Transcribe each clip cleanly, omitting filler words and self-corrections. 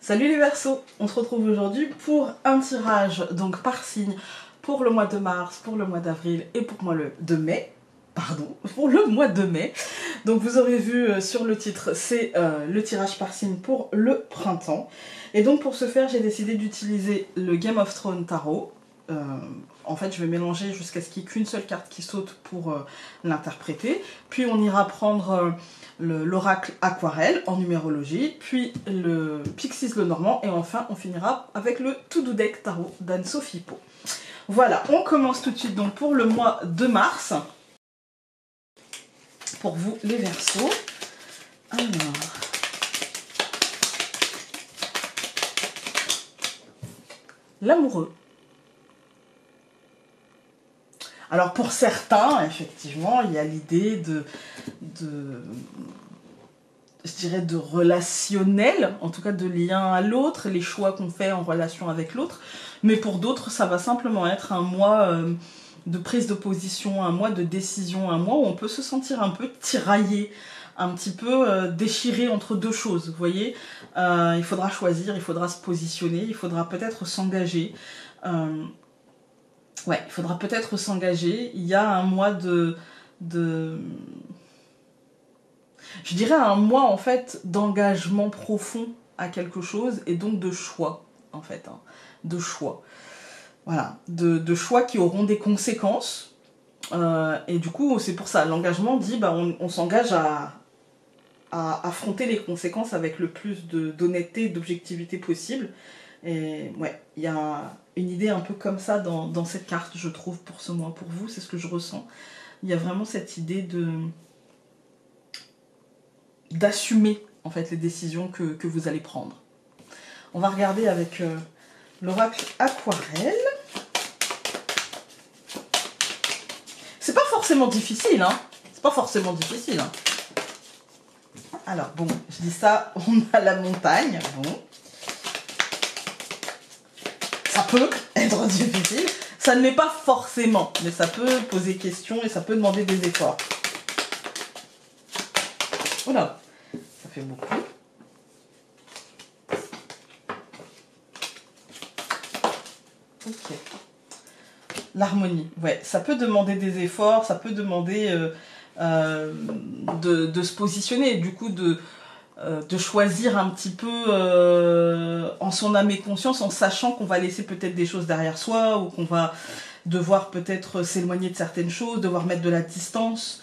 Salut les Verseaux, on se retrouve aujourd'hui pour un tirage donc par signe pour le mois de mars, pour le mois d'avril et pour le mois de mai. Donc vous aurez vu sur le titre, c'est le tirage par signe pour le printemps. Et donc pour ce faire, j'ai décidé d'utiliser le Game of Thrones Tarot. En fait, je vais mélanger jusqu'à ce qu'il n'y ait qu'une seule carte qui saute pour l'interpréter. Puis on ira prendre l'oracle aquarelle en numérologie, puis le Pixies le Normand, et enfin on finira avec le To-Do Deck Tarot d'Anne-Sophie Pau. Voilà, on commence tout de suite donc pour le mois de mars. Pour vous les Verseaux. Alors... l'amoureux. Alors pour certains, effectivement, il y a l'idée je dirais de relationnel, en tout cas de lien à l'autre, les choix qu'on fait en relation avec l'autre. Mais pour d'autres, ça va simplement être un mois de prise de position, un mois de décision, un mois où on peut se sentir un peu tiraillé, un petit peu déchiré entre deux choses, vous voyez. Il faudra choisir, il faudra se positionner, il faudra peut-être s'engager. Ouais, il faudra peut-être s'engager. Il y a un mois je dirais un mois en fait d'engagement profond à quelque chose et donc de choix en fait, hein, de choix. Voilà, de choix qui auront des conséquences. Et du coup, c'est pour ça, l'engagement dit, bah, on s'engage à affronter les conséquences avec le plus d'honnêteté et d'objectivité possible. Et ouais, il y a une idée un peu comme ça dans cette carte, je trouve, pour ce mois, pour vous, c'est ce que je ressens. Il y a vraiment cette idée d'assumer en fait les décisions que vous allez prendre. On va regarder avec l'oracle aquarelle. C'est pas forcément difficile, hein. C'est pas forcément difficile, hein. Alors bon, je dis ça, on a la montagne, bon. Ça peut être difficile, ça ne l'est pas forcément, mais ça peut poser question et ça peut demander des efforts. Voilà, ça fait beaucoup. Ok. L'harmonie, ouais, ça peut demander des efforts, ça peut demander de se positionner, du coup de choisir un petit peu en son âme et conscience, en sachant qu'on va laisser peut-être des choses derrière soi, ou qu'on va devoir peut-être s'éloigner de certaines choses, devoir mettre de la distance.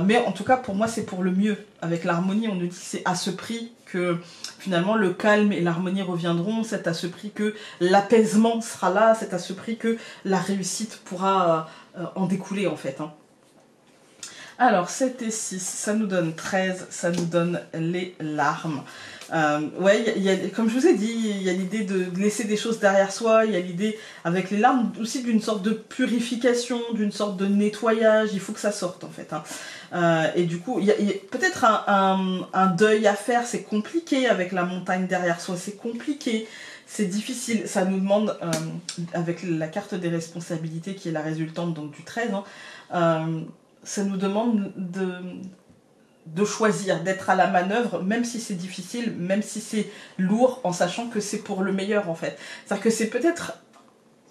Mais en tout cas, pour moi, c'est pour le mieux. Avec l'harmonie, on nous dit que c'est à ce prix que finalement le calme et l'harmonie reviendront, c'est à ce prix que l'apaisement sera là, c'est à ce prix que la réussite pourra en découler en fait, hein. Alors 7 et 6, ça nous donne 13, ça nous donne les larmes. Ouais, comme je vous ai dit, il y a l'idée de laisser des choses derrière soi, il y a l'idée avec les larmes aussi d'une sorte de purification, d'une sorte de nettoyage, il faut que ça sorte en fait, hein. Et du coup, il y a peut-être un deuil à faire, c'est compliqué avec la montagne derrière soi, c'est compliqué. C'est difficile, ça nous demande, avec la carte des responsabilités qui est la résultante donc du 13, hein, ça nous demande de choisir, d'être à la manœuvre, même si c'est difficile, même si c'est lourd, en sachant que c'est pour le meilleur en fait. C'est-à-dire que c'est peut-être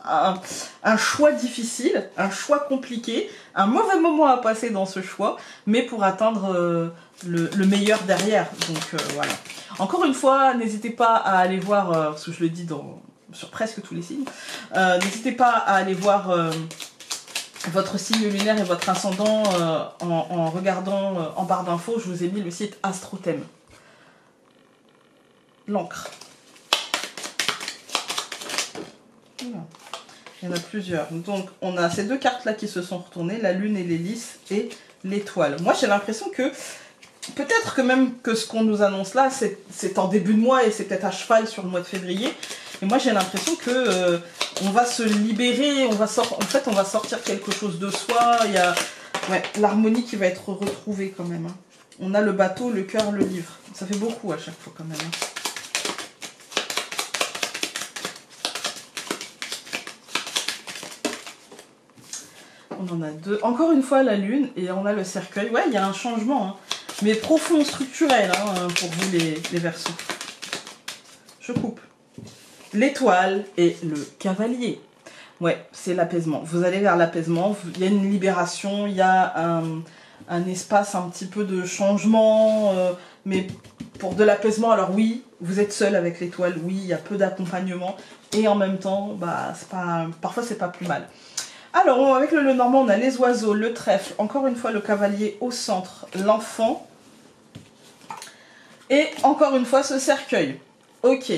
un choix difficile, un choix compliqué, un mauvais moment à passer dans ce choix, mais pour atteindre le meilleur derrière. Donc voilà. Encore une fois, n'hésitez pas à aller voir, parce que je le dis sur presque tous les signes, n'hésitez pas à aller voir votre signe lunaire et votre ascendant en regardant en barre d'infos. Je vous ai mis le site Astrothème. L'encre. Voilà. Il y en a plusieurs. Donc on a ces deux cartes là qui se sont retournées, la lune et l'hélice et l'étoile. Moi j'ai l'impression que peut-être que même que ce qu'on nous annonce là c'est en début de mois et c'est peut-être à cheval sur le mois de février. Et moi j'ai l'impression que on va se libérer, en fait on va sortir quelque chose de soi. Il y a l'harmonie qui va être retrouvée quand même, hein. On a le bateau, le cœur, le livre. Ça fait beaucoup à chaque fois quand même, hein. On en a deux. Encore une fois la lune et on a le cercueil. Ouais, il y a un changement, hein. Mais profond, structurel, hein, pour vous les Verseaux. je coupe. L'étoile et le cavalier. Ouais, c'est l'apaisement. Vous allez vers l'apaisement, il y a une libération, il y a un espace un petit peu de changement, mais pour de l'apaisement, alors oui, vous êtes seul avec l'étoile, oui, il y a peu d'accompagnement, et en même temps, bah, parfois c'est pas plus mal. Alors, avec le Lenormand, on a les oiseaux, le trèfle, encore une fois le cavalier au centre, l'enfant, et encore une fois ce cercueil. Ok.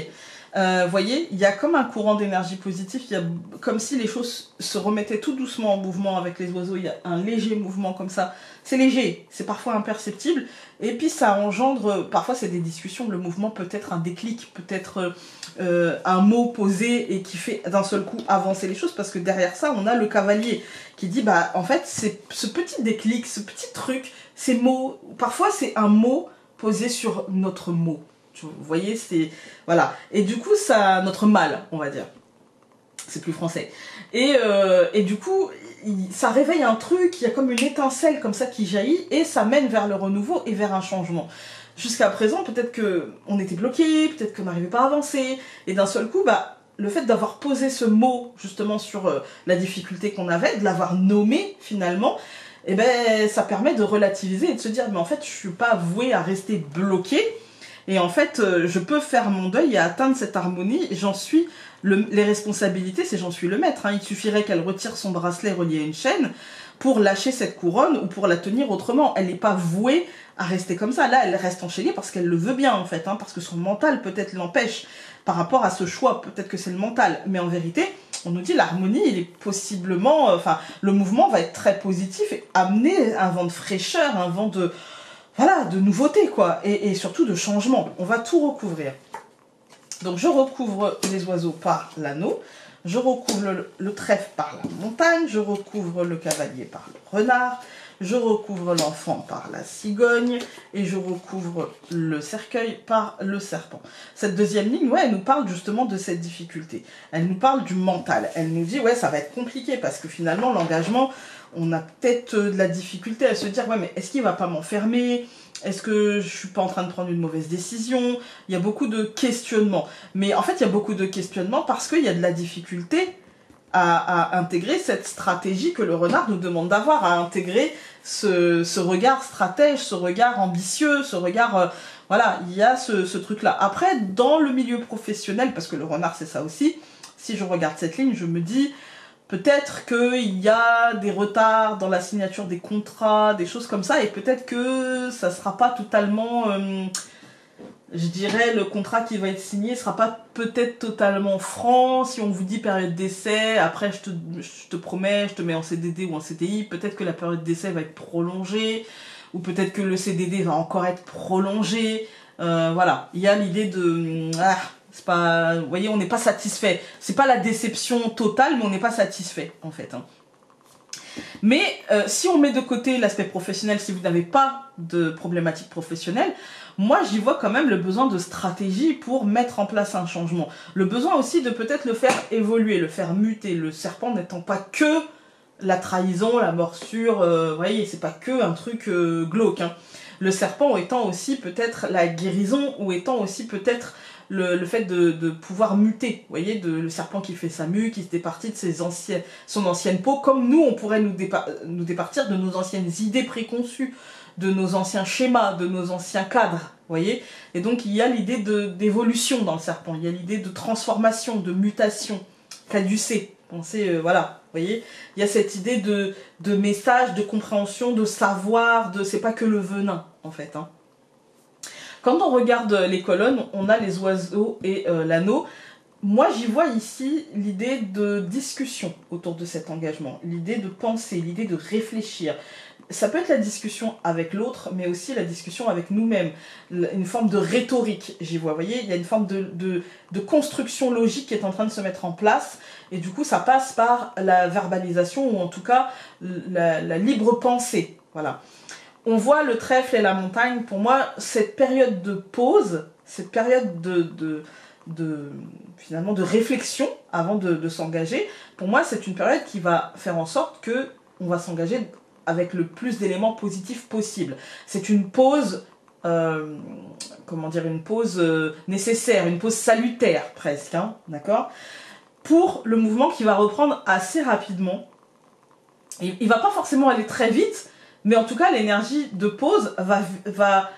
Voyez, il y a comme un courant d'énergie positive, il y a comme si les choses se remettaient tout doucement en mouvement avec les oiseaux, il y a un léger mouvement comme ça. C'est léger, c'est parfois imperceptible, et puis ça engendre, parfois c'est des discussions, le mouvement peut être un déclic, peut-être un mot posé et qui fait d'un seul coup avancer les choses, parce que derrière ça, on a le cavalier qui dit, bah en fait, c'est ce petit déclic, ce petit truc, ces mots, parfois c'est un mot posé sur notre mot. Vous voyez, c'est... Voilà. Et du coup, ça... Notre mal, on va dire. C'est plus français. Et du coup, ça réveille un truc, il y a comme une étincelle comme ça qui jaillit, et ça mène vers le renouveau et vers un changement. Jusqu'à présent, peut-être qu'on était bloqué, peut-être qu'on n'arrivait pas à avancer, et d'un seul coup, bah, le fait d'avoir posé ce mot, justement, sur la difficulté qu'on avait, de l'avoir nommé, finalement, eh ben, ça permet de relativiser et de se dire, mais en fait, je suis pas vouée à rester bloqué. Et en fait, je peux faire mon deuil et atteindre cette harmonie. J'en suis... les responsabilités, c'est j'en suis le maître. Hein. Il suffirait qu'elle retire son bracelet relié à une chaîne pour lâcher cette couronne ou pour la tenir autrement. Elle n'est pas vouée à rester comme ça. Là, elle reste enchaînée parce qu'elle le veut bien, en fait. Hein, parce que son mental, peut-être, l'empêche par rapport à ce choix. Peut-être que c'est le mental. Mais en vérité, on nous dit l'harmonie, il est possiblement... Enfin, le mouvement va être très positif et amener un vent de fraîcheur, un vent de... Voilà, de nouveauté, quoi, et surtout de changement. On va tout recouvrir. Donc, je recouvre les oiseaux par l'anneau, je recouvre le trèfle par la montagne, je recouvre le cavalier par le renard, je recouvre l'enfant par la cigogne, et je recouvre le cercueil par le serpent. Cette deuxième ligne, ouais, elle nous parle justement de cette difficulté. Elle nous parle du mental. Elle nous dit, ouais, ça va être compliqué, parce que finalement, l'engagement... On a peut-être de la difficulté à se dire, ouais, mais est-ce qu'il va pas m'enfermer? Est-ce que je suis pas en train de prendre une mauvaise décision? Il y a beaucoup de questionnements. Mais en fait, il y a beaucoup de questionnements parce qu'il y a de la difficulté à intégrer cette stratégie que le renard nous demande d'avoir, à intégrer ce regard stratège, ce regard ambitieux, ce regard... voilà, il y a ce truc-là. Après, dans le milieu professionnel, parce que le renard, c'est ça aussi, si je regarde cette ligne, je me dis... Peut-être qu'il y a des retards dans la signature des contrats, des choses comme ça, et peut-être que ça ne sera pas totalement, je dirais, le contrat qui va être signé ne sera pas peut-être totalement franc. Si on vous dit période d'essai, après je te promets, je te mets en CDD ou en CDI, peut-être que la période d'essai va être prolongée, ou peut-être que le CDD va encore être prolongé. Voilà, il y a l'idée de... c'est pas, vous voyez, on n'est pas satisfait. C'est pas la déception totale, mais on n'est pas satisfait, en fait. Hein. Mais si on met de côté l'aspect professionnel, si vous n'avez pas de problématique professionnelle, moi, j'y vois quand même le besoin de stratégie pour mettre en place un changement. Le besoin aussi de peut-être le faire évoluer, le faire muter. Le serpent n'étant pas que la trahison, la morsure, vous voyez, c'est pas que un truc glauque. Hein. Le serpent étant aussi peut-être la guérison, ou étant aussi peut-être... Le fait de pouvoir muter, vous voyez, le serpent qui fait sa mue, qui se départit de son ancienne peau, comme nous, on pourrait nous départir de nos anciennes idées préconçues, de nos anciens schémas, de nos anciens cadres, vous voyez. Et donc, il y a l'idée d'évolution dans le serpent, il y a l'idée de transformation, de mutation, caducée. Pensez, voilà, vous voyez, il y a cette idée de message, de compréhension, de savoir, c'est pas que le venin, en fait, hein. Quand on regarde les colonnes, on a les oiseaux et l'anneau. Moi, j'y vois ici l'idée de discussion autour de cet engagement, l'idée de penser, l'idée de réfléchir. Ça peut être la discussion avec l'autre, mais aussi la discussion avec nous-mêmes. Une forme de rhétorique, j'y vois. Vous voyez, il y a une forme de construction logique qui est en train de se mettre en place. Et du coup, ça passe par la verbalisation, ou en tout cas, la libre pensée. Voilà. On voit le trèfle et la montagne. Pour moi, cette période de pause, cette période finalement de réflexion avant de s'engager, pour moi, c'est une période qui va faire en sorte que on va s'engager avec le plus d'éléments positifs possible. C'est une pause comment dire, une pause nécessaire, une pause salutaire presque, hein, d'accord, pour le mouvement qui va reprendre assez rapidement. Il va pas forcément aller très vite, mais en tout cas l'énergie de pause va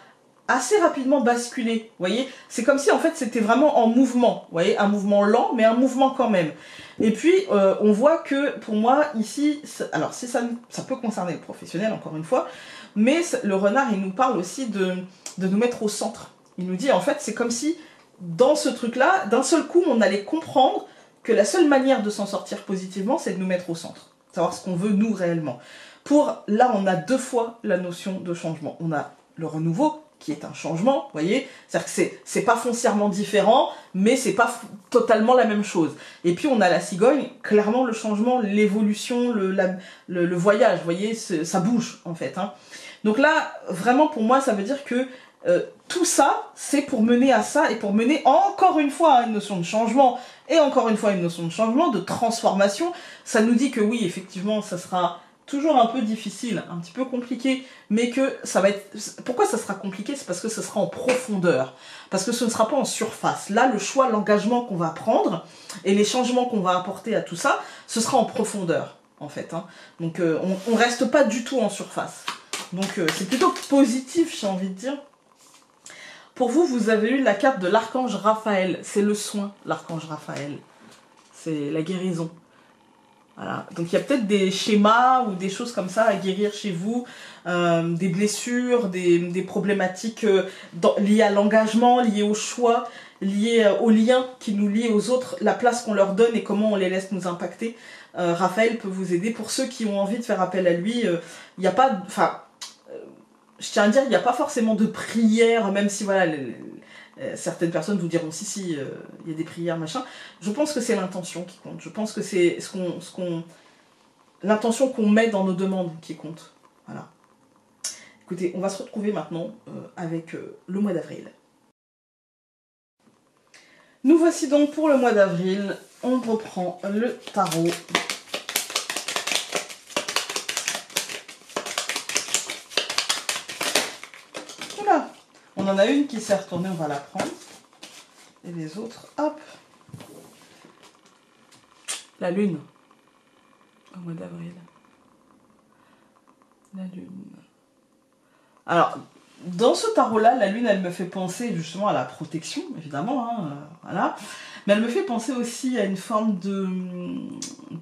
assez rapidement basculer, vous voyez. C'est comme si en fait c'était vraiment en mouvement, vous voyez, un mouvement lent, mais un mouvement quand même. Et puis on voit que pour moi ici, alors si ça peut concerner le professionnel encore une fois, mais le renard il nous parle aussi de nous mettre au centre. Il nous dit en fait c'est comme si dans ce truc-là, d'un seul coup on allait comprendre que la seule manière de s'en sortir positivement c'est de nous mettre au centre, savoir ce qu'on veut nous réellement. Là on a deux fois la notion de changement. On a le renouveau qui est un changement, vous voyez, c'est-à-dire que c'est pas foncièrement différent, mais c'est pas totalement la même chose. Et puis on a la cigogne, clairement le changement, l'évolution, le voyage, vous voyez, ça bouge en fait. Hein. Donc là, vraiment pour moi, ça veut dire que tout ça, c'est pour mener à ça et pour mener encore une fois à une notion de changement et encore une fois une notion de changement, de transformation. Ça nous dit que oui, effectivement, ça sera toujours un peu difficile, un petit peu compliqué, mais que ça va être... Pourquoi ça sera compliqué? C'est parce que ça sera en profondeur, parce que ce ne sera pas en surface. Là, le choix, l'engagement qu'on va prendre et les changements qu'on va apporter à tout ça, ce sera en profondeur, en fait. Hein. Donc, on reste pas du tout en surface. Donc, c'est plutôt positif, j'ai envie de dire. Pour vous, vous avez eu la carte de l'archange Raphaël. C'est le soin, l'archange Raphaël. C'est la guérison. Voilà. Donc il y a peut-être des schémas ou des choses comme ça à guérir chez vous, des blessures, des problématiques liées à l'engagement, liées au choix, liées aux liens qui nous lient aux autres, la place qu'on leur donne et comment on les laisse nous impacter. Raphaël peut vous aider. Pour ceux qui ont envie de faire appel à lui, il n'y a pas... Enfin, je tiens à dire, il n'y a pas forcément de prière, même si voilà... certaines personnes vous diront si, il y a des prières, machin. Je pense que c'est l'intention qui compte. Je pense que c'est l'intention qu'on met dans nos demandes qui compte. Voilà. Écoutez, on va se retrouver maintenant avec le mois d'avril. Nous voici donc pour le mois d'avril. On reprend le tarot. Voilà. On en a une qui s'est retournée, on va la prendre. Et les autres, hop. La lune. Au mois d'avril. La lune. Alors, dans ce tarot-là, la lune, elle me fait penser justement à la protection, évidemment. Hein, voilà. Mais elle me fait penser aussi à une forme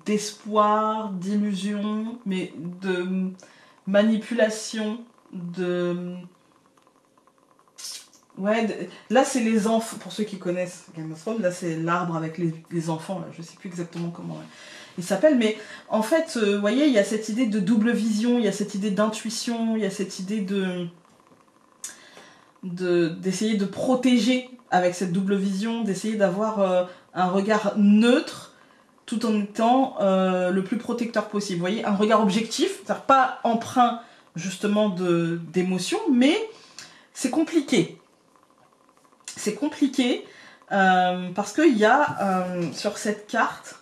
d'espoir, d'illusion, mais de manipulation, Ouais, là c'est les enfants, pour ceux qui connaissent Game of Thrones, là c'est l'arbre avec les enfants, là, je sais plus exactement comment il s'appelle, mais en fait, vous voyez, il y a cette idée de double vision, il y a cette idée d'intuition, il y a cette idée d'essayer de protéger avec cette double vision, d'essayer d'avoir un regard neutre, tout en étant le plus protecteur possible. Vous voyez, un regard objectif, c'est-à-dire pas empreint justement d'émotion, mais c'est compliqué. C'est compliqué parce qu'il y a sur cette carte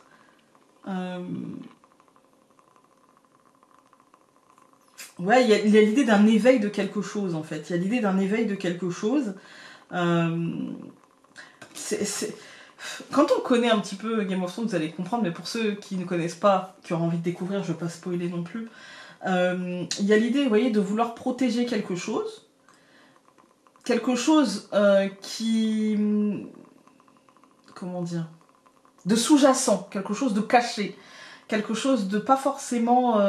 ouais, il y a l'idée d'un éveil de quelque chose en fait. Il y a l'idée d'un éveil de quelque chose. Quand on connaît un petit peu Game of Thrones, vous allez comprendre, mais pour ceux qui ne connaissent pas, qui auraient envie de découvrir, je ne vais pas spoiler non plus. Il y a l'idée, vous voyez, de vouloir protéger quelque chose. Quelque chose qui... Comment dire? De sous-jacent, quelque chose de caché. Quelque chose de pas forcément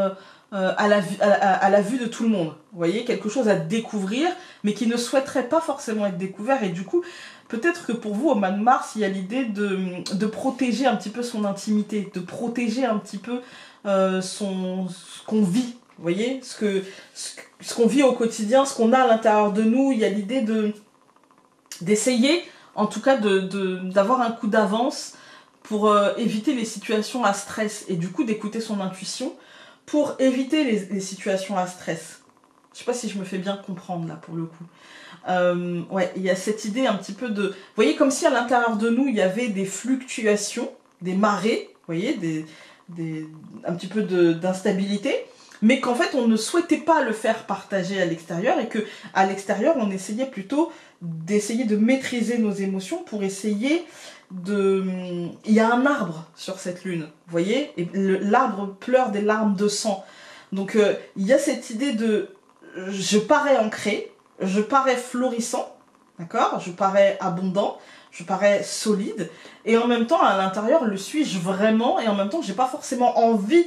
à la vue de tout le monde. Vous voyez? Quelque chose à découvrir, mais qui ne souhaiterait pas forcément être découvert. Et du coup, peut-être que pour vous, au mois de mars, il y a l'idée de protéger un petit peu son intimité, de protéger un petit peu ce qu'on vit. Vous voyez, ce qu'on vit au quotidien, ce qu'on a à l'intérieur de nous, il y a l'idée d'essayer, en tout cas, d'avoir un coup d'avance pour éviter les situations à stress et du coup d'écouter son intuition pour éviter les situations à stress. Je sais pas si je me fais bien comprendre là pour le coup. Ouais, il y a cette idée un petit peu de... Vous voyez, comme si à l'intérieur de nous, il y avait des fluctuations, des marées, vous voyez, un petit peu d'instabilité. mais qu'en fait on ne souhaitait pas le faire partager à l'extérieur et que à l'extérieur on essayait plutôt d'essayer de maîtriser nos émotions pour essayer de... Il y a un arbre sur cette lune, vous voyez, et l'arbre pleure des larmes de sang. Donc il y a cette idée de je parais ancré, je parais florissant, d'accord, je parais abondant, je parais solide, et en même temps à l'intérieur le suis-je vraiment, et en même temps j'ai pas forcément envie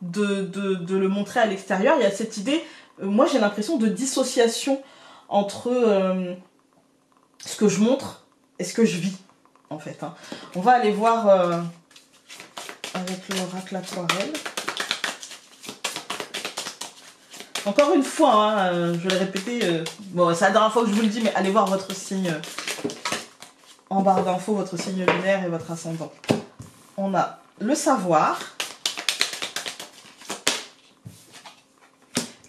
de le montrer à l'extérieur. Il y a cette idée, moi j'ai l'impression de dissociation entre ce que je montre et ce que je vis en fait. Hein. On va aller voir avec l'oracle aquarelle. Encore une fois, hein, je l'ai répété, bon, c'est la dernière fois que je vous le dis, mais allez voir votre signe en barre d'infos, votre signe lunaire et votre ascendant. On a le savoir,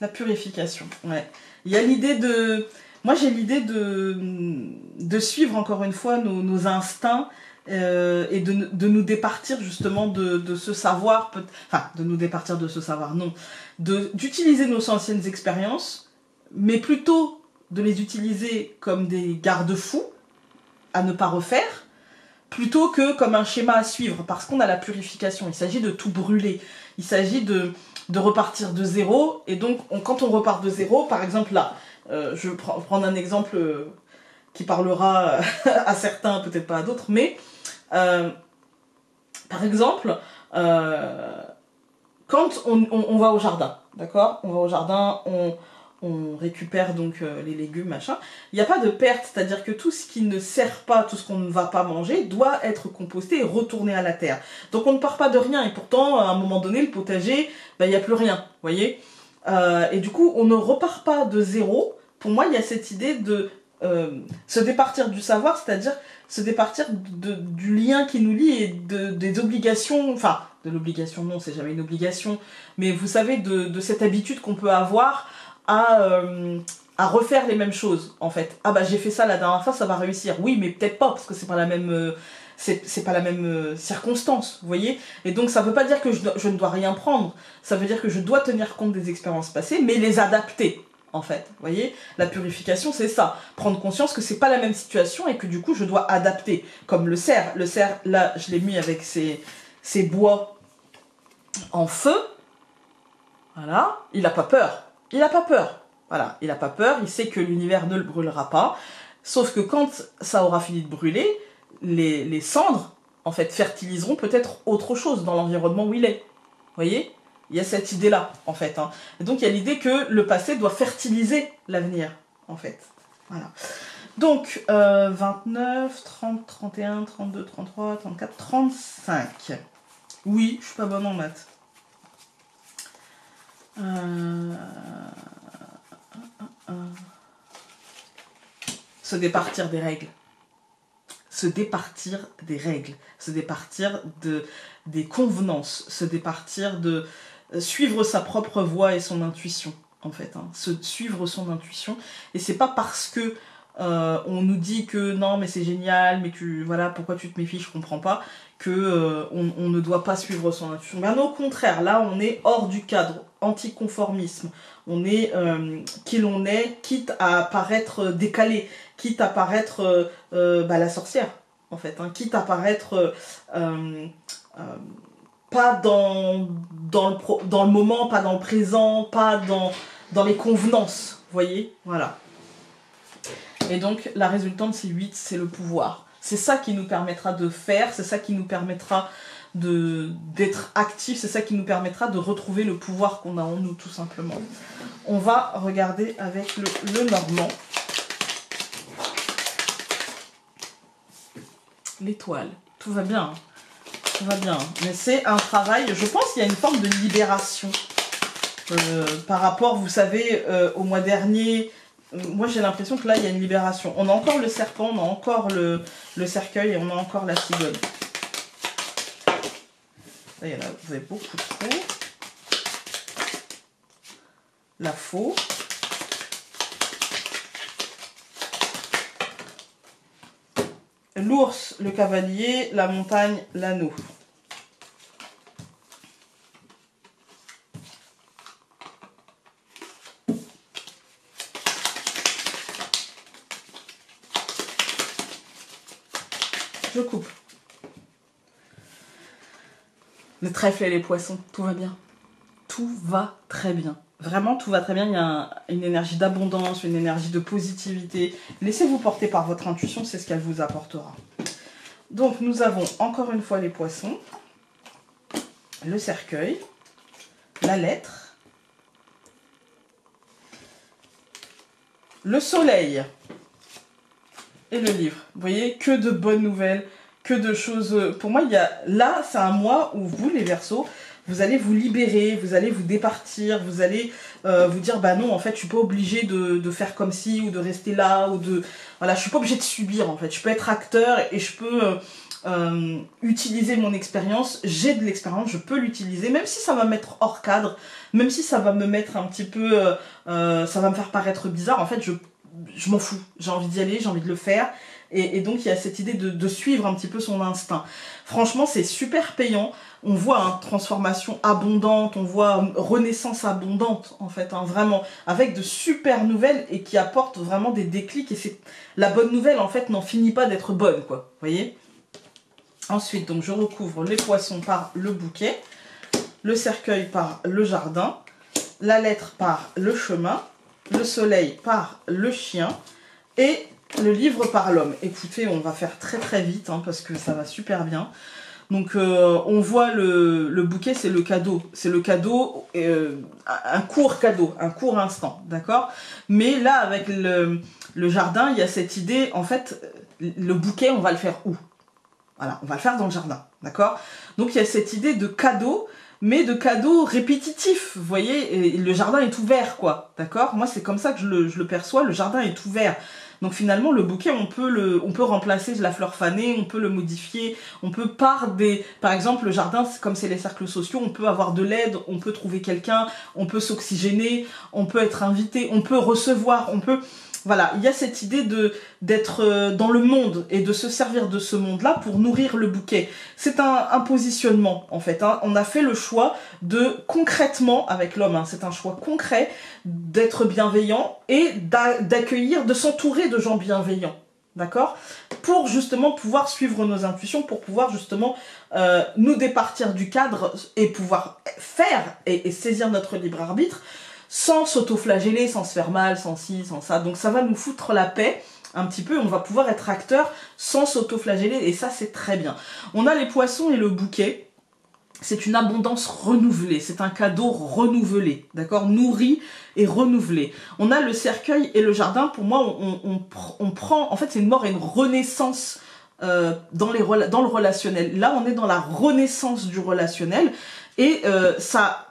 la purification. Ouais. Il y a l'idée de... Moi, j'ai l'idée de suivre encore une fois nos instincts et de nous départir justement de ce savoir, enfin, de nous départir de ce savoir, non, d'utiliser nos anciennes expériences, mais plutôt de les utiliser comme des garde-fous à ne pas refaire, plutôt que comme un schéma à suivre, parce qu'on a la purification, il s'agit de tout brûler, il s'agit de repartir de zéro, et donc quand on repart de zéro, par exemple là, je vais prendre un exemple qui parlera à certains, peut-être pas à d'autres, mais par exemple, quand on va au jardin, d'accord, on va au jardin, on récupère donc les légumes, machin, il n'y a pas de perte, c'est-à-dire que tout ce qui ne sert pas, tout ce qu'on ne va pas manger, doit être composté et retourné à la terre. Donc on ne part pas de rien, et pourtant, à un moment donné, le potager, ben, il n'y a plus rien, vous voyez. Et du coup, on ne repart pas de zéro. Pour moi, il y a cette idée de se départir du savoir, c'est-à-dire se départir du lien qui nous lie et des obligations, enfin, de l'obligation, non, c'est jamais une obligation, mais vous savez, de cette habitude qu'on peut avoir à refaire les mêmes choses, en fait. Ah bah j'ai fait ça la dernière fois, ça va réussir. Oui, mais peut-être pas, parce que c'est pas la même... c'est pas la même circonstance, vous voyez. Et donc ça veut pas dire que je ne dois rien prendre, ça veut dire que je dois tenir compte des expériences passées, mais les adapter, en fait, vous voyez. La purification, c'est ça, prendre conscience que c'est pas la même situation et que du coup je dois adapter, comme le cerf. Le cerf, là, je l'ai mis avec ses bois en feu, voilà, il a pas peur, il a pas peur, voilà, il a pas peur, il sait que l'univers ne le brûlera pas, sauf que quand ça aura fini de brûler, les cendres, en fait, fertiliseront peut-être autre chose dans l'environnement où il est. Vous voyez? Il y a cette idée-là, en fait. Hein. Et donc, il y a l'idée que le passé doit fertiliser l'avenir, en fait. Voilà. Donc, 29, 30, 31, 32, 33, 34, 35. Oui, je suis pas bonne en maths. Se départir des règles. Se départir des règles, se départir des convenances, se départir de suivre sa propre voie et son intuition, en fait. Hein. Suivre son intuition. Et c'est pas parce que on nous dit que non, mais c'est génial, mais voilà, pourquoi tu te méfies, je comprends pas, que on ne doit pas suivre son intuition. Mais au contraire, là, on est hors du cadre, anticonformisme. On est qui l'on est, quitte à paraître décalé, quitte à paraître la sorcière, en fait, hein, quitte à paraître pas dans le moment, pas dans le présent, pas dans les convenances, vous voyez, voilà. Et donc, la résultante, c'est 8, c'est le pouvoir. C'est ça qui nous permettra de faire, c'est ça qui nous permettra d'être actifs, c'est ça qui nous permettra de retrouver le pouvoir qu'on a en nous, tout simplement. On va regarder avec le normand. L'étoile. Tout va bien. Hein. Tout va bien. Mais c'est un travail, je pense qu'il y a une forme de libération. Par rapport, vous savez, au mois dernier... Moi, j'ai l'impression que là, il y a une libération. On a encore le serpent, on a encore le cercueil et on a encore la cigogne. Là, vous avez beaucoup trop. La faux. L'ours, le cavalier, la montagne, l'anneau. je coupe. Le trèfle et les poissons, tout va bien. Tout va très bien. Vraiment, tout va très bien. Il y a une énergie d'abondance, une énergie de positivité. Laissez-vous porter par votre intuition, c'est ce qu'elle vous apportera. Donc, nous avons encore une fois les poissons, le cercueil, la lettre, le soleil et le livre. Vous voyez, que de bonnes nouvelles, que de choses. Pour moi, là, c'est un mois où vous, les Verseaux, vous allez vous libérer, vous allez vous départir, vous allez vous dire, bah non, en fait, je suis pas obligée de faire comme ci, ou de rester là, ou de... Voilà, je suis pas obligée de subir, en fait. Je peux être acteur et je peux utiliser mon expérience. J'ai de l'expérience, je peux l'utiliser, même si ça va me mettre hors cadre, même si ça va me mettre un petit peu... ça va me faire paraître bizarre. En fait, je m'en fous. J'ai envie d'y aller, j'ai envie de le faire. Et donc, il y a cette idée de suivre un petit peu son instinct. Franchement, c'est super payant. On voit une transformation abondante, on voit une renaissance abondante, en fait, hein, vraiment, avec de super nouvelles et qui apportent vraiment des déclics. Et c'est la bonne nouvelle, en fait, n'en finit pas d'être bonne, quoi. Vous voyez? Ensuite, donc, je recouvre les poissons par le bouquet, le cercueil par le jardin, la lettre par le chemin, le soleil par le chien et le livre par l'homme. Écoutez, on va faire très très vite hein, parce que ça va super bien. Donc on voit le bouquet, c'est le cadeau. C'est le cadeau, un court cadeau, un court instant, d'accord? Mais là, avec le jardin, il y a cette idée, en fait, le bouquet, on va le faire où? Voilà, on va le faire dans le jardin, d'accord? Donc il y a cette idée de cadeau, mais de cadeau répétitif, vous voyez? Et le jardin est ouvert, quoi, d'accord? Moi, c'est comme ça que je le perçois, le jardin est ouvert. Donc finalement, le bouquet, on peut remplacer la fleur fanée, on peut le modifier, on peut par exemple, le jardin, comme c'est les cercles sociaux, on peut avoir de l'aide, on peut trouver quelqu'un, on peut s'oxygéner, on peut être invité, on peut recevoir, on peut... Voilà, il y a cette idée d'être dans le monde et de se servir de ce monde-là pour nourrir le bouquet. C'est un positionnement, en fait. Hein. On a fait le choix de, concrètement, avec l'homme, hein, c'est un choix concret, d'être bienveillant et d'accueillir, de s'entourer de gens bienveillants. D'accord? Pour justement pouvoir suivre nos intuitions, pour pouvoir justement nous départir du cadre et pouvoir faire et saisir notre libre arbitre sans s'auto-flageller, sans se faire mal, sans ci, sans ça. Donc ça va nous foutre la paix un petit peu, on va pouvoir être acteur sans s'auto-flageller et ça c'est très bien. On a les poissons et le bouquet. C'est une abondance renouvelée, c'est un cadeau renouvelé, d'accord? Nourri et renouvelé. On a le cercueil et le jardin, pour moi, on prend... En fait, c'est une mort et une renaissance dans le relationnel. Là, on est dans la renaissance du relationnel et ça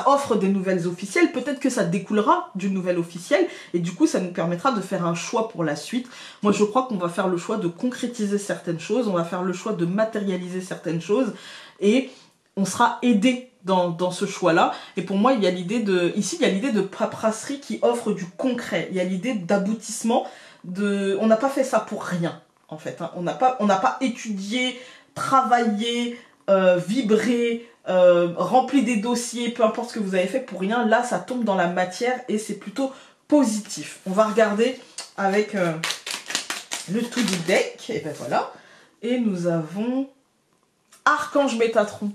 offre des nouvelles officielles, peut-être que ça découlera d'une nouvelle officielle, et du coup ça nous permettra de faire un choix pour la suite. Moi je crois qu'on va faire le choix de concrétiser certaines choses, on va faire le choix de matérialiser certaines choses, et on sera aidé dans ce choix-là. Et pour moi, il y a l'idée de paperasserie qui offre du concret, il y a l'idée d'aboutissement, on n'a pas fait ça pour rien, en fait. Hein. On n'a pas étudié, travaillé, vibré, rempli des dossiers, peu importe ce que vous avez fait pour rien, là ça tombe dans la matière et c'est plutôt positif. On va regarder avec le tout du deck, et ben voilà, et nous avons Archange Métatron.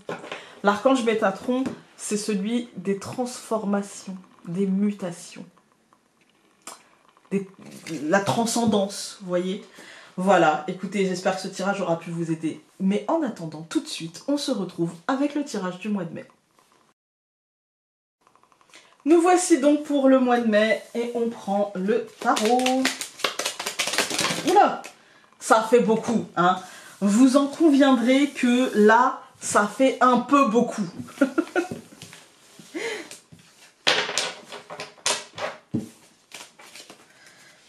L'archange Métatron, c'est celui des transformations, des mutations, la transcendance, vous voyez. Voilà, écoutez, j'espère que ce tirage aura pu vous aider. Mais en attendant, tout de suite, on se retrouve avec le tirage du mois de mai. Nous voici donc pour le mois de mai et on prend le tarot. Oula, ça fait beaucoup, hein. Vous en conviendrez que là, ça fait un peu beaucoup.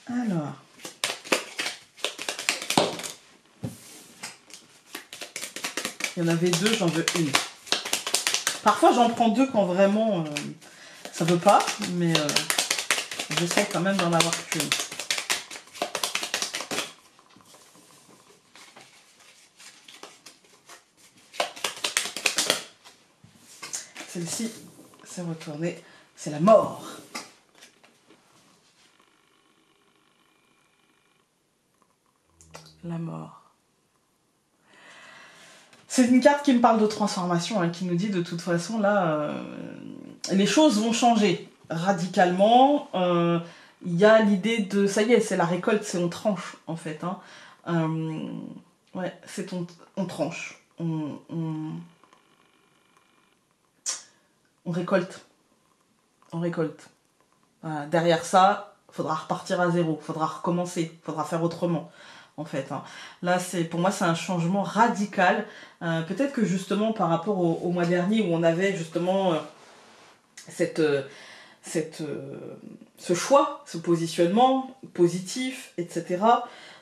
Alors... Il y en avait deux, j'en veux une. Parfois, j'en prends deux quand vraiment ça veut pas, mais j'essaie quand même d'en avoir qu'une. Celle-ci, c'est retourné, c'est la mort. La mort. C'est une carte qui me parle de transformation, hein, qui nous dit de toute façon, là, les choses vont changer radicalement. Il y a l'idée de, ça y est, c'est la récolte, c'est on tranche, en fait. Hein. Ouais, c'est on tranche. On récolte. On récolte. Voilà. Derrière ça, il faudra repartir à zéro, il faudra recommencer, il faudra faire autrement. En fait, hein. Là, pour moi, c'est un changement radical. Peut-être que justement, par rapport au mois dernier, où on avait justement ce choix, ce positionnement positif, etc.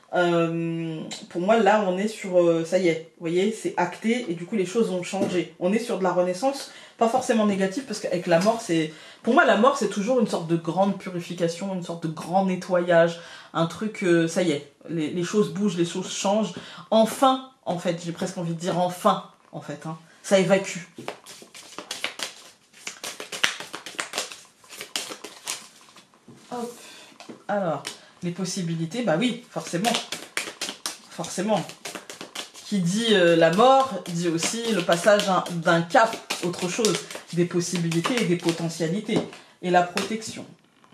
Pour moi, là, on est sur... ça y est, vous voyez, c'est acté, et du coup, les choses ont changé. On est sur de la renaissance, pas forcément négative, parce qu'avec la mort, c'est... Pour moi, la mort, c'est toujours une sorte de grande purification, une sorte de grand nettoyage, un truc, ça y est, les choses bougent, les choses changent. Enfin, en fait, j'ai presque envie de dire enfin, en fait, hein, ça évacue. Hop. Alors, les possibilités, bah oui, forcément. Forcément. Qui dit la mort, dit aussi le passage d'un cap, autre chose, des possibilités et des potentialités. Et la protection.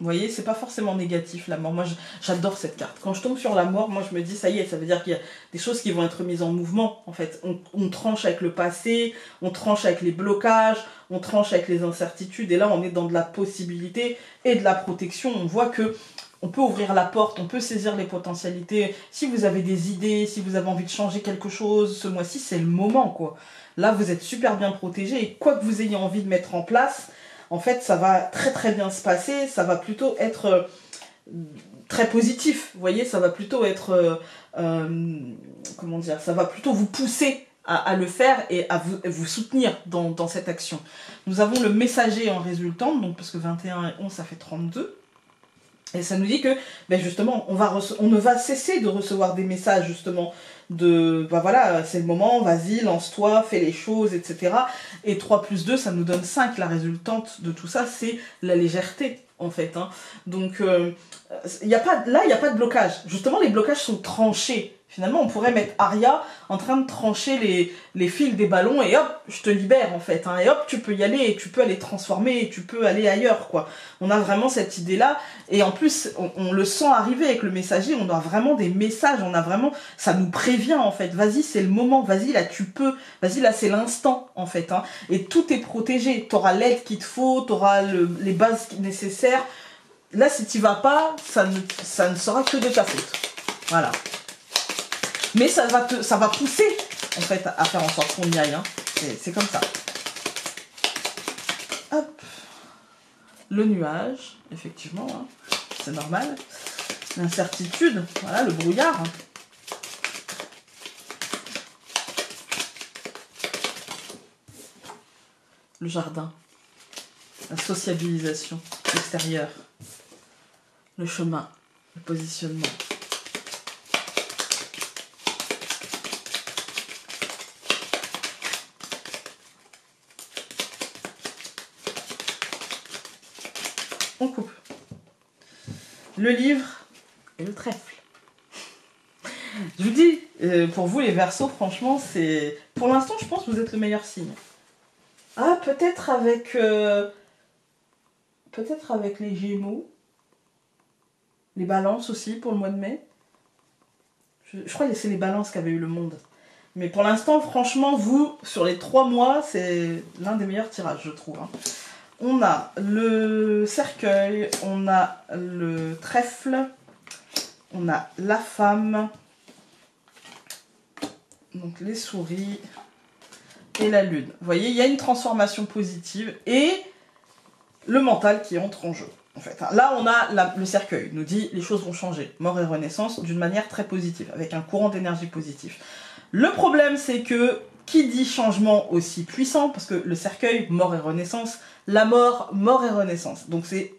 Vous voyez, c'est pas forcément négatif la mort. Moi, j'adore cette carte. Quand je tombe sur la mort, moi je me dis, ça y est, ça veut dire qu'il y a des choses qui vont être mises en mouvement. En fait, on tranche avec le passé, on tranche avec les blocages, on tranche avec les incertitudes. Et là, on est dans de la possibilité et de la protection. On voit que on peut ouvrir la porte, on peut saisir les potentialités. Si vous avez des idées, si vous avez envie de changer quelque chose, ce mois-ci, c'est le moment, quoi. Là, vous êtes super bien protégé. Et quoi que vous ayez envie de mettre en place, en fait, ça va très très bien se passer. Ça va plutôt être très positif. Vous voyez, ça va plutôt être... comment dire, ça va plutôt vous pousser à le faire et à vous soutenir dans cette action. Nous avons le messager en résultante, donc parce que 21 et 11, ça fait 32. Et ça nous dit que, ben justement, on ne va cesser de recevoir des messages, justement, de, ben voilà, c'est le moment, vas-y, lance-toi, fais les choses, etc. Et 3 plus 2, ça nous donne 5. La résultante de tout ça, c'est la légèreté, en fait. Hein. Donc, là, il n'y a pas de blocage. Justement, les blocages sont tranchés. Finalement, on pourrait mettre Aria en train de trancher les fils des ballons et hop, je te libère en fait. Hein, et hop, tu peux y aller et tu peux aller transformer et tu peux aller ailleurs, quoi. On a vraiment cette idée-là. Et en plus, on le sent arriver avec le messager. On a vraiment des messages. On a vraiment... Ça nous prévient en fait. Vas-y, c'est le moment. Vas-y, là, tu peux. Vas-y, là, c'est l'instant en fait. Hein, et tout est protégé. Tu auras l'aide qu'il te faut. Tu auras les bases nécessaires. Là, si tu vas pas, ça ne sera que de ta faute. Voilà. Mais ça va pousser, en fait, à faire en sorte qu'on y aille. Hein. C'est comme ça. Hop. Le nuage, effectivement, hein. C'est normal. L'incertitude, voilà, le brouillard. Le jardin. La sociabilisation extérieure. Le chemin. Le positionnement. On coupe. Le livre et le trèfle. Je vous dis, pour vous les Verseaux, franchement, c'est... Pour l'instant, je pense que vous êtes le meilleur signe. Ah, peut-être avec les Gémeaux. Les Balances aussi, pour le mois de mai. Je crois que c'est les Balances qui avaient eu le monde. Mais pour l'instant, franchement, vous, sur les 3 mois, c'est l'un des meilleurs tirages, je trouve. Hein. On a le cercueil, on a le trèfle, on a la femme, donc les souris et la lune. Vous voyez, il y a une transformation positive et le mental qui entre en jeu. En fait. Là, on a le cercueil, nous dit les choses vont changer, mort et renaissance, d'une manière très positive, avec un courant d'énergie positif. Le problème, c'est que qui dit changement aussi puissant, parce que le cercueil, mort et renaissance, la mort, mort et renaissance. Donc c'est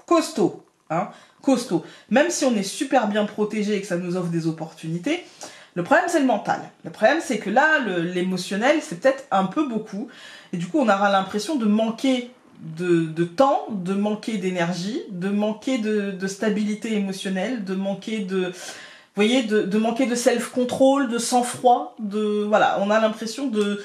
costaud, hein, costaud. Même si on est super bien protégé et que ça nous offre des opportunités, le problème c'est le mental. Le problème c'est que là, l'émotionnel, c'est peut-être un peu beaucoup. Et du coup, on aura l'impression de manquer de temps, de manquer d'énergie, de manquer de stabilité émotionnelle, de manquer de... Vous voyez, de manquer de self-control, de sang-froid, voilà, on a l'impression de...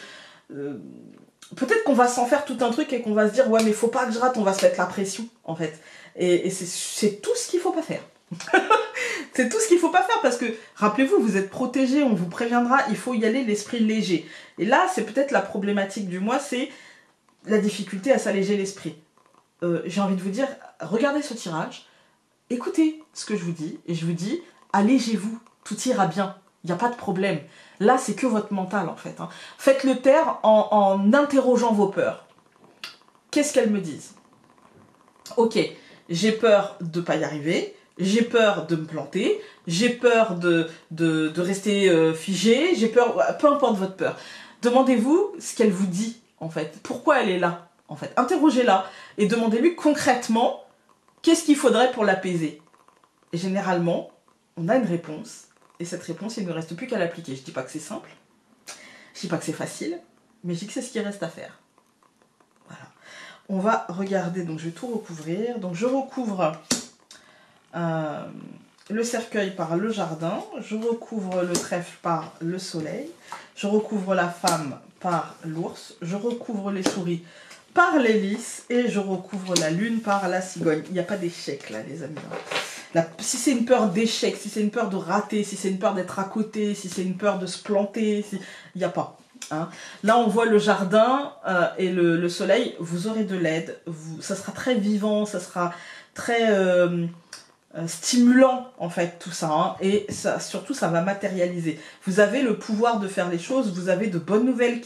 peut-être qu'on va s'en faire tout un truc et qu'on va se dire, ouais, mais faut pas que je rate, on va se mettre la pression, en fait. Et c'est tout ce qu'il faut pas faire. C'est tout ce qu'il faut pas faire parce que, rappelez-vous, vous êtes protégé, on vous préviendra, il faut y aller l'esprit léger. Et là, c'est peut-être la problématique du mois, c'est la difficulté à s'alléger l'esprit. J'ai envie de vous dire, regardez ce tirage, écoutez ce que je vous dis, et je vous dis, allégez-vous, tout ira bien, il n'y a pas de problème. Là, c'est que votre mental, en fait. Hein. Faites-le taire en interrogeant vos peurs. Qu'est-ce qu'elles me disent? Ok, j'ai peur de ne pas y arriver, j'ai peur de me planter, j'ai peur de rester figé, j'ai peur... Peu importe votre peur. Demandez-vous ce qu'elle vous dit, en fait. Pourquoi elle est là, en fait. Interrogez-la et demandez-lui concrètement qu'est-ce qu'il faudrait pour l'apaiser. Et généralement, on a une réponse. Et cette réponse, il ne reste plus qu'à l'appliquer. Je ne dis pas que c'est simple, je ne dis pas que c'est facile, mais je dis que c'est ce qui reste à faire. Voilà. On va regarder, donc je vais tout recouvrir. Donc je recouvre le cercueil par le jardin, je recouvre le trèfle par le soleil, je recouvre la femme par l'ours, je recouvre les souris par l'hélice et je recouvre la lune par la cigogne. Il n'y a pas d'échec là, les amis. Si c'est une peur d'échec, si c'est une peur de rater, si c'est une peur d'être à côté, si c'est une peur de se planter, il n'y a pas. Hein. Là, on voit le jardin et le soleil, vous aurez de l'aide, ça sera très vivant, ça sera très stimulant, en fait, tout ça. Hein. Et ça, surtout, ça va matérialiser. Vous avez le pouvoir de faire les choses, vous avez de bonnes nouvelles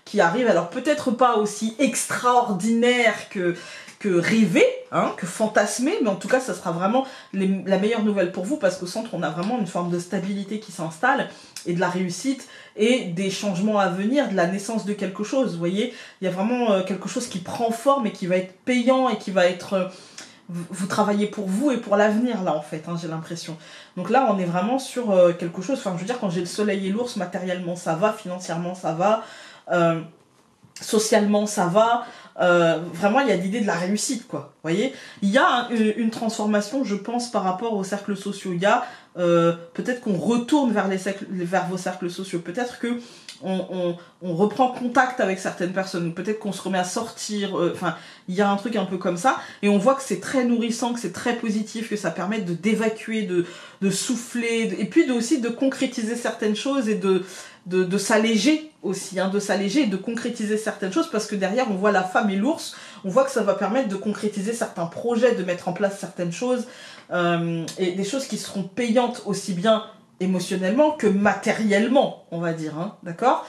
qui arrivent. Alors, peut-être pas aussi extraordinaires que rêver, hein, que fantasmer, mais en tout cas, ça sera vraiment la meilleure nouvelle pour vous, parce qu'au centre, on a vraiment une forme de stabilité qui s'installe, et de la réussite, et des changements à venir, de la naissance de quelque chose, vous voyez. Il y a vraiment quelque chose qui prend forme, et qui va être payant, et qui va être... vous travaillez pour vous et pour l'avenir, là, en fait, hein, j'ai l'impression. Donc là, on est vraiment sur quelque chose, enfin, je veux dire, quand j'ai le soleil et l'ours, matériellement, ça va, financièrement, ça va, socialement, ça va... vraiment il y a l'idée de la réussite, quoi, vous voyez. Il y a une transformation, je pense, par rapport aux cercles sociaux. Il y a peut-être qu'on retourne vers vos cercles sociaux, peut-être que on reprend contact avec certaines personnes, peut-être qu'on se remet à sortir, enfin il y a un truc un peu comme ça, et on voit que c'est très nourrissant, que c'est très positif, que ça permet d'évacuer, de souffler, et puis aussi de concrétiser certaines choses, et de s'alléger aussi, hein, de s'alléger et de concrétiser certaines choses, parce que derrière on voit la femme et l'ours, on voit que ça va permettre de concrétiser certains projets, de mettre en place certaines choses, et des choses qui seront payantes aussi bien émotionnellement que matériellement, on va dire, hein, d'accord ?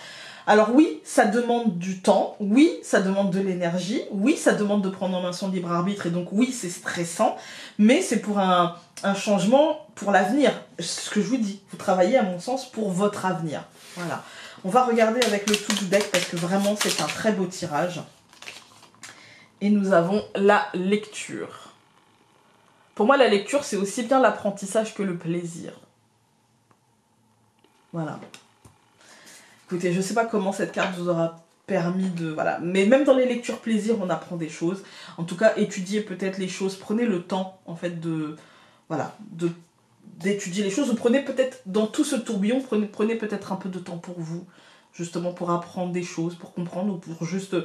Alors oui, ça demande du temps, oui, ça demande de l'énergie, oui, ça demande de prendre en main son libre arbitre, et donc oui, c'est stressant, mais c'est pour un changement pour l'avenir. Ce que je vous dis, vous travaillez à mon sens pour votre avenir. Voilà. On va regarder avec le tout du deck parce que vraiment c'est un très beau tirage. Et nous avons la lecture. Pour moi, la lecture, c'est aussi bien l'apprentissage que le plaisir. Voilà. Écoutez, je ne sais pas comment cette carte vous aura permis de... Voilà. Mais même dans les lectures plaisir, on apprend des choses. En tout cas, étudiez peut-être les choses. Prenez le temps, en fait, voilà, d'étudier les choses. Vous prenez peut-être, dans tout ce tourbillon, prenez peut-être un peu de temps pour vous, justement pour apprendre des choses, pour comprendre, ou pour juste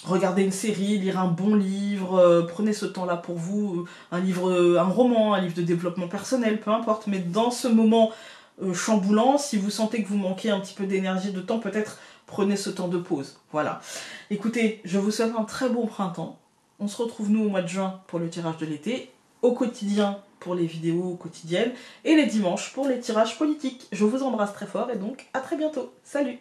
regarder une série, lire un bon livre, prenez ce temps-là pour vous, un roman, un livre de développement personnel, peu importe, mais dans ce moment chamboulant, si vous sentez que vous manquez un petit peu d'énergie, de temps, peut-être prenez ce temps de pause, voilà. Écoutez, je vous souhaite un très bon printemps, on se retrouve nous au mois de juin pour le tirage de l'été, au quotidien pour les vidéos quotidiennes, et les dimanches pour les tirages politiques. Je vous embrasse très fort et donc à très bientôt. Salut!